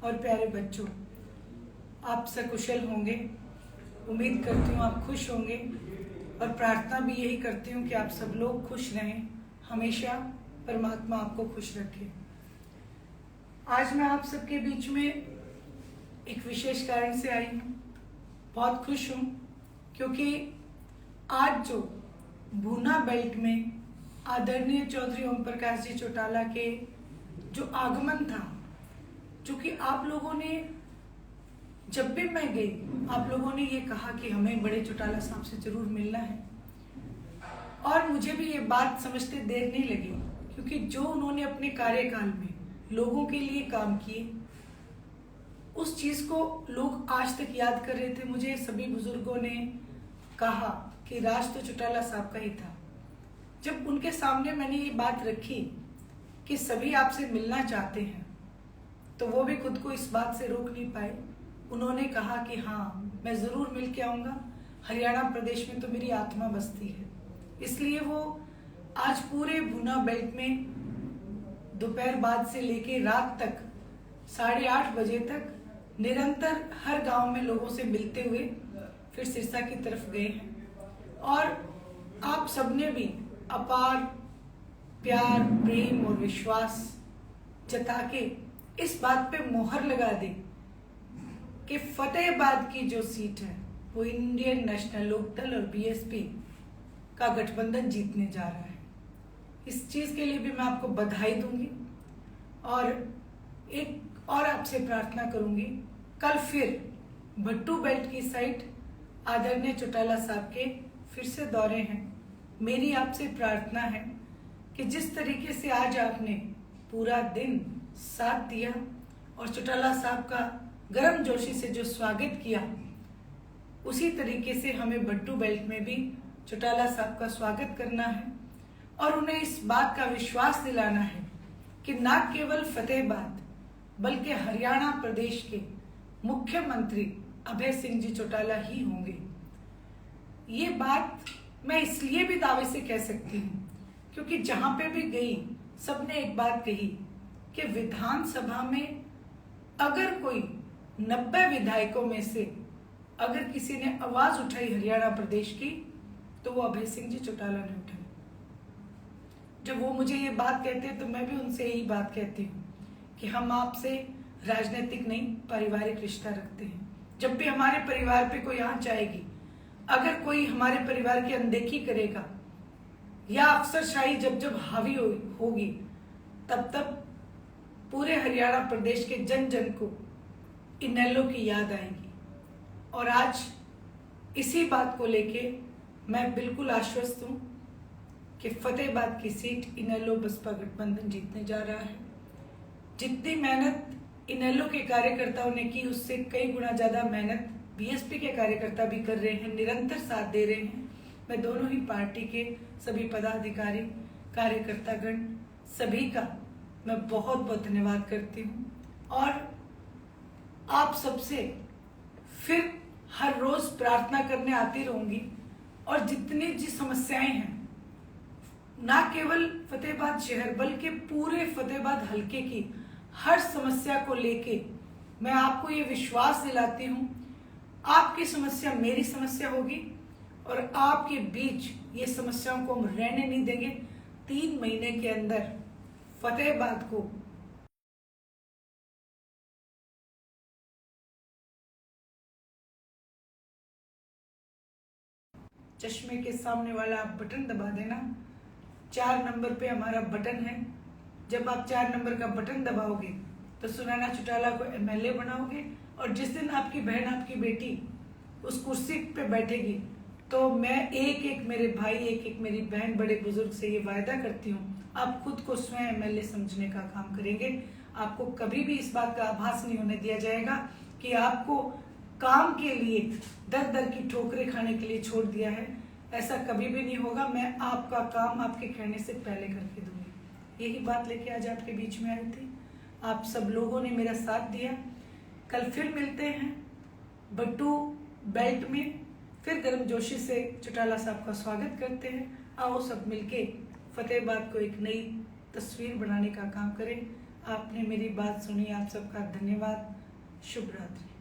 और प्यारे बच्चों, आप सकुशल होंगे। उम्मीद करती हूँ आप खुश होंगे और प्रार्थना भी यही करती हूँ कि आप सब लोग खुश रहें, हमेशा परमात्मा आपको खुश रखे। आज मैं आप सबके बीच में एक विशेष कारण से आई हूँ। बहुत खुश हूँ क्योंकि आज जो भूना बेल्ट में आदरणीय चौधरी ओम प्रकाश जी चौटाला के जो आगमन था, जो कि आप लोगों ने, जब भी मैं गई आप लोगों ने ये कहा कि हमें बड़े चौटाला साहब से जरूर मिलना है, और मुझे भी ये बात समझते देर नहीं लगी क्योंकि जो उन्होंने अपने कार्यकाल में लोगों के लिए काम किए, उस चीज को लोग आज तक याद कर रहे थे। मुझे सभी बुजुर्गों ने कहा कि राज तो चौटाला साहब का ही था। जब उनके सामने मैंने ये बात रखी कि सभी आपसे मिलना चाहते हैं, तो वो भी खुद को इस बात से रोक नहीं पाए। उन्होंने कहा कि हाँ, मैं जरूर मिल के आऊंगा। हरियाणा प्रदेश में तो मेरी आत्मा बसती है। इसलिए वो आज पूरे भूना बेल्ट में दोपहर बाद से लेके रात तक 8:30 बजे तक निरंतर हर गांव में लोगों से मिलते हुए फिर सिरसा की तरफ गए हैं। और आप सबने भी अपार प्यार, प्रेम और विश्वास जता के इस बात पे मोहर लगा दी कि फतेहाबाद की जो सीट है वो इंडियन नेशनल लोकदल और बीएसपी का गठबंधन जीतने जा रहा है। इस चीज के लिए भी मैं आपको बधाई दूंगी और एक और आपसे प्रार्थना करूंगी। कल फिर भट्टू बेल्ट की साइड आदरणीय चौटाला साहब के फिर से दौरे हैं। मेरी आपसे प्रार्थना है कि जिस तरीके से आज आपने पूरा दिन साथ दिया और चौटाला साहब का गर्म जोशी से जो स्वागत किया, उसी तरीके से हमें भट्टू बेल्ट में भी चौटाला साहब का स्वागत करना है और उन्हें इस बात का विश्वास दिलाना है कि न केवल फतेहाबाद बल्कि हरियाणा प्रदेश के मुख्यमंत्री अभय सिंह जी चौटाला ही होंगे। ये बात मैं इसलिए भी दावे से कह सकती हूँ क्योंकि जहां पे भी गई सबने एक बात कही कि विधानसभा में अगर कोई 90 विधायकों में से अगर किसी ने आवाज उठाई हरियाणा प्रदेश की, तो वो अभय सिंह जी चौटाला ने उठाई। जब वो मुझे ये बात कहते हैं तो मैं भी उनसे यही बात कहती हूँ कि हम आपसे राजनीतिक नहीं, पारिवारिक रिश्ता रखते हैं। जब भी हमारे परिवार पे कोई आंच आएगी, अगर कोई हमारे परिवार की अनदेखी करेगा या अफसरशाही जब जब हावी होगी, तब तब पूरे हरियाणा प्रदेश के जन जन को इनेलो की याद आएगी। और आज इसी बात को लेके मैं बिल्कुल आश्वस्त हूं कि फतेहाबाद की सीट इनेलो बसपा गठबंधन जीतने जा रहा है। जितनी मेहनत इनेलो के कार्यकर्ताओं ने की, उससे कई गुना ज्यादा मेहनत बीएसपी के कार्यकर्ता भी कर रहे हैं, निरंतर साथ दे रहे हैं। मैं दोनों ही पार्टी के सभी पदाधिकारी, कार्यकर्तागण सभी का मैं बहुत बहुत धन्यवाद करती हूँ और आप सबसे फिर हर रोज प्रार्थना करने आती रहूंगी। और जितनी जी समस्याएं हैं, ना केवल फतेहाबाद शहर बल्कि पूरे फतेहाबाद हलके की हर समस्या को लेके मैं आपको ये विश्वास दिलाती हूँ, आपकी समस्या मेरी समस्या होगी और आपके बीच ये समस्याओं को हम रहने नहीं देंगे। 3 महीने के अंदर फतेहाबाद को चश्मे के सामने वाला आप बटन दबा देना। 4 नंबर पे हमारा बटन है। जब आप 4 नंबर का बटन दबाओगे तो सुनैना चौटाला को एमएलए बनाओगे और जिस दिन आपकी बहन, आपकी बेटी उस कुर्सी पे बैठेगी, तो मैं एक एक मेरे भाई, एक एक मेरी बहन, बड़े बुजुर्ग से ये वायदा करती हूँ, आप खुद को स्वयं एमएलए समझने का काम करेंगे। आपको कभी भी इस बात का आभास नहीं होने दिया जाएगा कि आपको काम के लिए दर दर की ठोकरें खाने के लिए छोड़ दिया है। ऐसा कभी भी नहीं होगा। मैं आपका काम आपके कहने से पहले करके दूंगी। यही बात लेके आज आपके बीच में आई थी। आप सब लोगों ने मेरा साथ दिया। कल फिर मिलते हैं भट्टू बेल्ट में, फिर गर्मजोशी से चौटाला साहब का स्वागत करते हैं। आओ सब मिलके फतेहाबाद को एक नई तस्वीर बनाने का काम करें। आपने मेरी बात सुनी। आप सबका धन्यवाद। शुभ रात्रि।